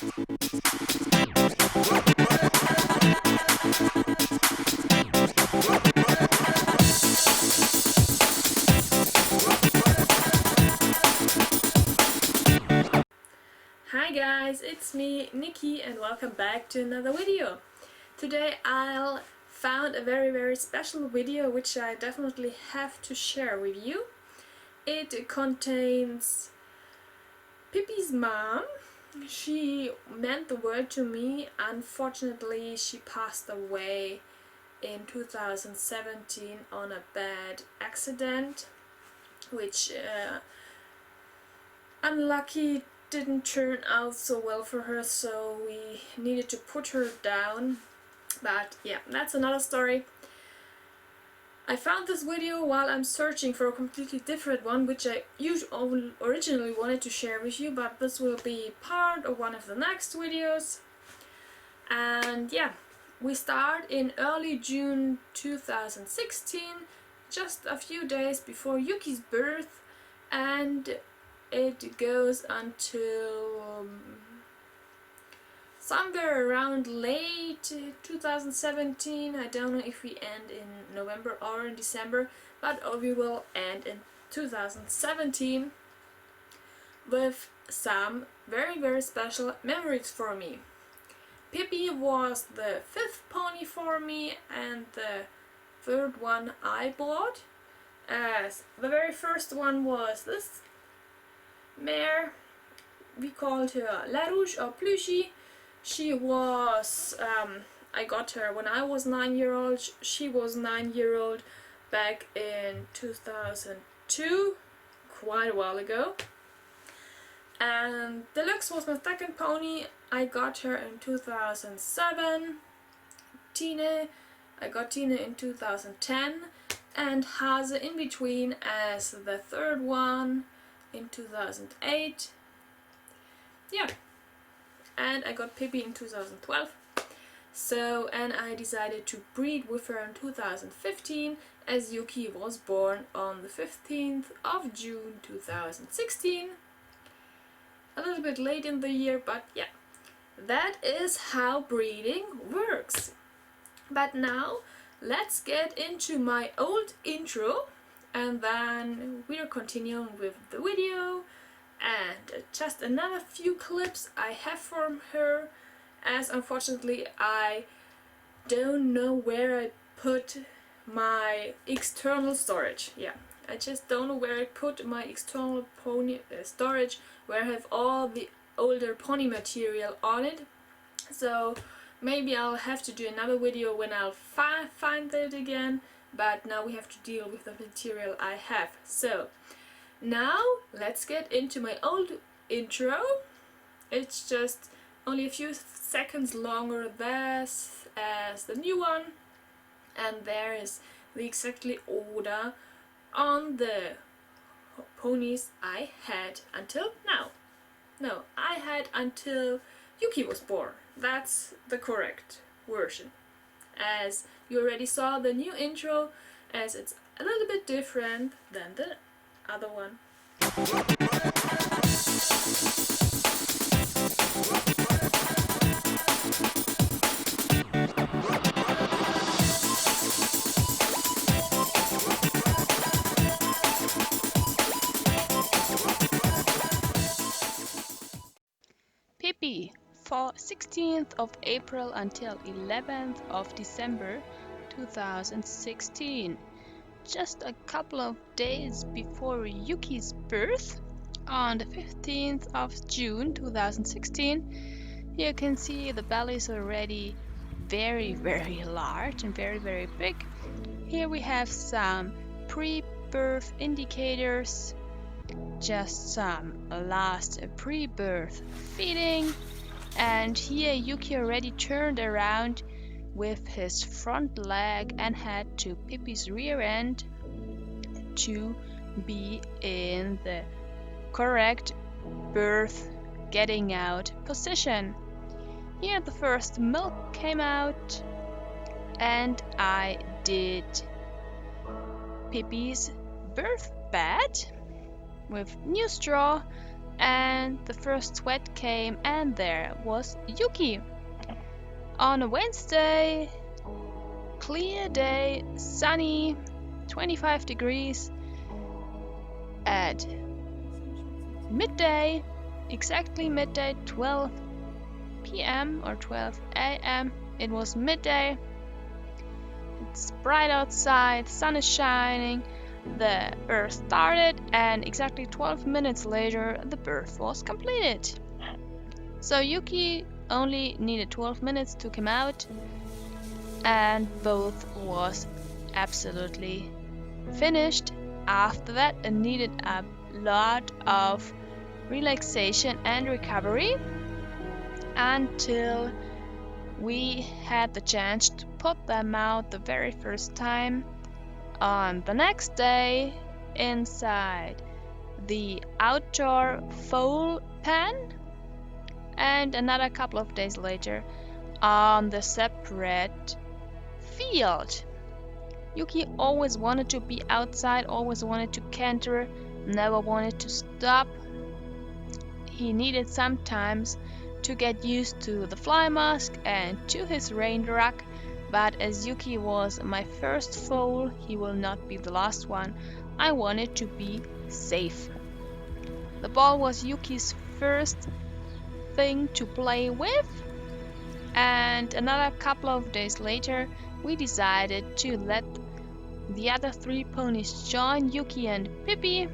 Hi guys, it's me, Nikki, and welcome back to another video. Today I'll found a very special video which I definitely have to share with you. It contains Pippi's mom. She meant the world to me. Unfortunately, she passed away in 2017 on a bad accident, which unlucky didn't turn out so well for her, so we needed to put her down. But yeah, that's another story. I found this video while I'm searching for a completely different one, which I originally wanted to share with you, but this will be part of one of the next videos. And yeah, we start in early June 2016, just a few days before Yuki's birth, and it goes until somewhere around late 2017. I don't know if we end in November or in December, but we will end in 2017 with some very special memories for me. Pippi was the 5th pony for me and the 3rd one I bought. As the very first one was this mare. We called her La Rouge or Plushie. She was, I got her when I was 9-year-old. She was 9-year-old back in 2002, quite a while ago. And Deluxe was my 2nd pony. I got her in 2007. I got Tine in 2010, and Hase in between as the 3rd one in 2008. Yeah, and I got Pippi in 2012. So, and I decided to breed with her in 2015, as Yuki was born on the 15th of June 2016. A little bit late in the year, but yeah, that is how breeding works. But now let's get into my old intro, and then we'll continue with the video. And just another few clips I have from her, as unfortunately I don't know where I put my external storage. Yeah, I just don't know where I put my external pony storage, where I have all the older pony material on it. So maybe I'll have to do another video when I'll find it again, but now we have to deal with the material I have. So now let's get into my old intro. It's just only a few seconds longer as the new one, and there is the exactly order on the ponies I had until now. No, I had until Yuki was born. That's the correct version. As you already saw the new intro, as it's a little bit different than the other one. Pippi, for 16th of April until 11th of December 2016. Just a couple of days before Yuki's birth, on the 15th of June 2016, you can see the belly is already very large and very big. Here we have some pre-birth indicators, just some last pre-birth feeding, and here Yuki already turned around with his front leg and head to Pippi's rear end to be in the correct birth getting out position. Here the first milk came out, and I did Pippi's birth bed with new straw and the first sweat came, and there was Yuki. On a Wednesday, clear day, sunny, 25 degrees at midday, exactly midday, 12 p.m. or 12 a.m. It was midday. It's bright outside, sun is shining, the birth started, and exactly 12 minutes later the birth was completed. So Yuki only needed 12 minutes to come out, and both was absolutely finished. After that, it needed a lot of relaxation and recovery until we had the chance to put them out the very first time on the next day inside the outdoor foal pen, and another couple of days later on the separate field. Yuki always wanted to be outside, always wanted to canter, never wanted to stop. He needed sometimes to get used to the fly mask and to his rain ruck, but as Yuki was my first foal, he will not be the last one. I wanted to be safe. The ball was Yuki's first thing to play with, and another couple of days later we decided to let the other 3 ponies join Yuki and Pippi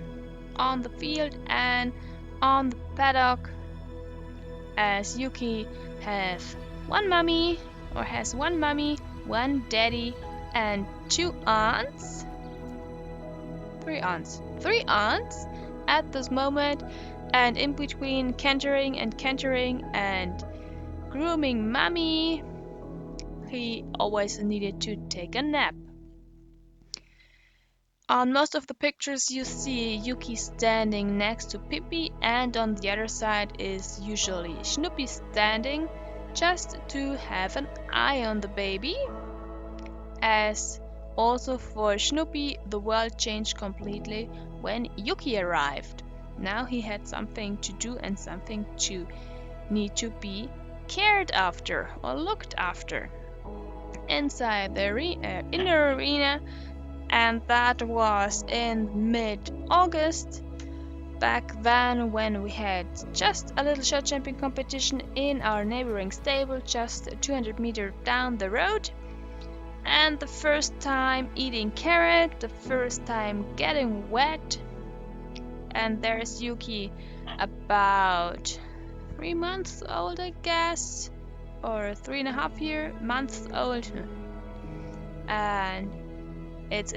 on the field and on the paddock, as Yuki has one mommy, 1 daddy, and 2 aunts. 3 aunts at this moment, and in between cantering and grooming mommy, he always needed to take a nap. On most of the pictures you see Yuki standing next to Pippi, and on the other side is usually Snoopy standing just to have an eye on the baby. As also for Snoopy, the world changed completely when Yuki arrived. Now he had something to do and something to need to be cared after or looked after inside the inner arena, and that was in mid-August, back then when we had just a little shot jumping competition in our neighboring stable just 200 meters down the road, and the first time eating carrot, the first time getting wet. And there's Yuki, about 3 months old, I guess, or 3.5 months old, and it's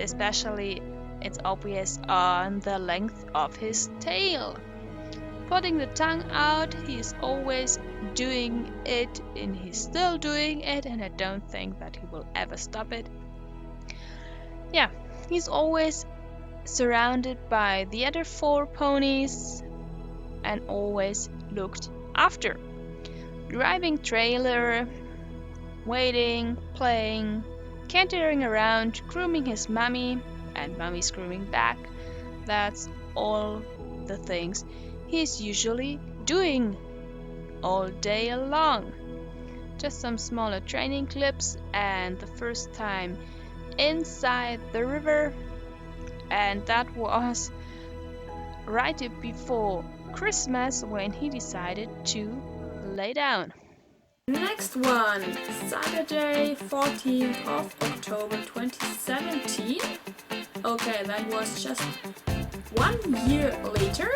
obvious on the length of his tail. Putting the tongue out, he's always doing it, and he's still doing it, and I don't think that he will ever stop it. Yeah, he's always surrounded by the other 4 ponies and always looked after. Driving trailer, waiting, playing, cantering around, grooming his mommy, and mommy's grooming back. That's all the things he's usually doing all day long. Just some smaller training clips, and the first time inside the river, and that was right before Christmas when he decided to lay down. Next one, Saturday, 14th of October 2017. Okay, that was just 1 year later.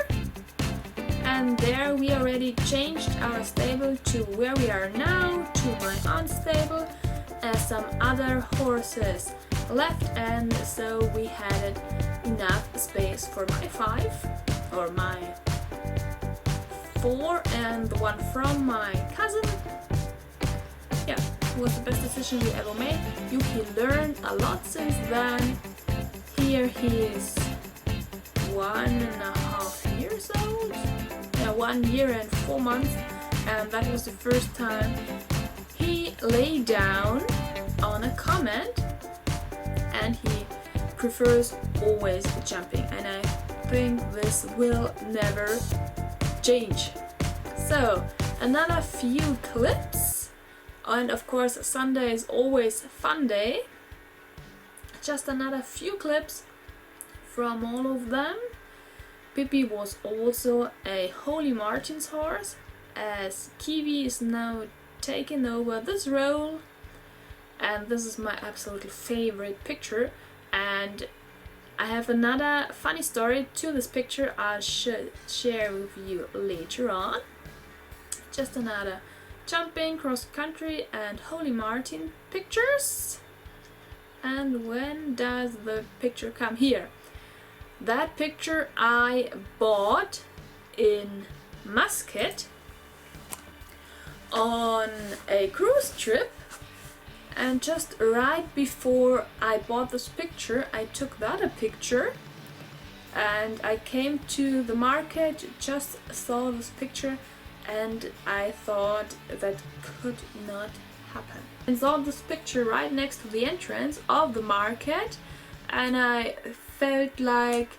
And there we already changed our stable to where we are now, to my aunt's stable, as some other horses left, and so we had enough space for my 5, or my 4, and the one from my cousin. Yeah, it was the best decision we ever made. Yuki learned a lot since then. Here he is 1.5 years old. Yeah, 1 year and 4 months, and that was the first time he lay down on a command, and he prefers always jumping, and I think this will never change. So another few clips, and of course Sunday is always fun day. Just another few clips from all of them. Pippi was also a Holy Martin's horse, as Kiwi is now taking over this role, and this is my absolute favorite picture. And I have another funny story to this picture I'll share with you later on. Just another jumping, cross country and Holy Martin pictures. And when does the picture come here? That picture I bought in Muscat on a cruise trip, and just right before I bought this picture I took that a picture, and I came to the market, just saw this picture, and I thought that could not happen. I saw this picture right next to the entrance of the market, and I felt like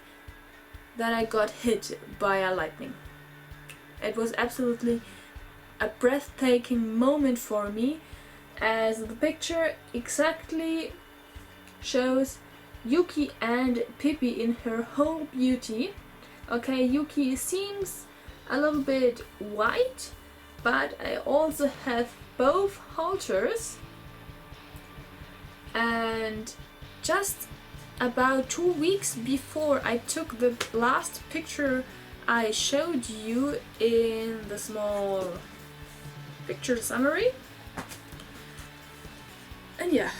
that I got hit by a lightning. It was absolutely a breathtaking moment for me, as the picture exactly shows Yuki and Pippi in her whole beauty. Okay, Yuki seems a little bit white, but I also have both halters, and just about 2 weeks before I took the last picture I showed you in the small picture summary. And yeah,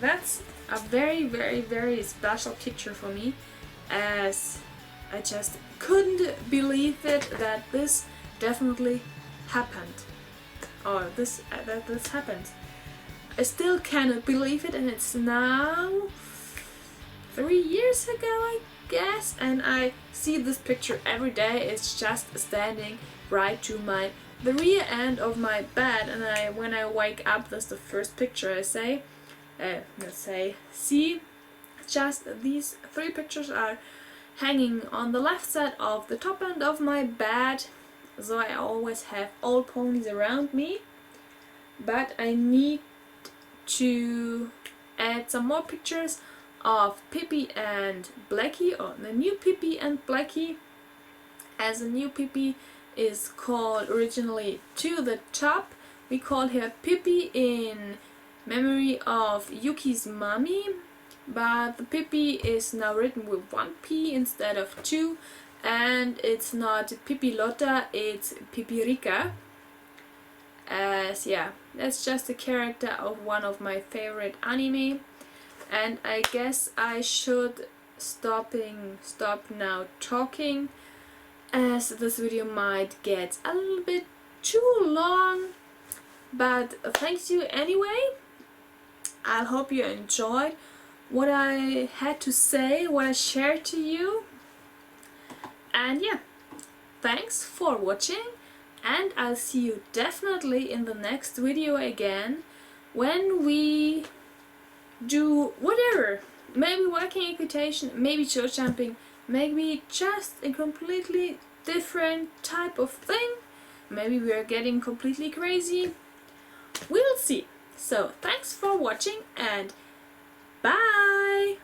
that's a very special picture for me, as I just couldn't believe it that this definitely happened, or that this happened. I still cannot believe it, and it's now 3 years ago, I guess, and I see this picture every day. It's just standing right to the rear end of my bed, and when I wake up, that's the first picture I say. Let's say, see, just these 3 pictures are hanging on the left side of the top end of my bed, so I always have old ponies around me, but I need to add some more pictures of Pippi and Blackie, or the new Pippi and Blackie, as the new Pippi is called originally To the Top. We call her Pippi in memory of Yukis Mummy, but the Pippi is now written with 1 P instead of 2, and it's not Pippi Lotta, it's Pippi Rika. As yeah, that's just a character of one of my favorite anime, and I guess I should stop now talking, as this video might get a little bit too long. But thanks you anyway. I hope you enjoyed what I had to say, what I shared to you. And yeah, thanks for watching, and I'll see you definitely in the next video again, when we do whatever. Maybe walking equitation, maybe church jumping, maybe just a completely different type of thing. Maybe we are getting completely crazy. We'll see. So thanks for watching, and bye!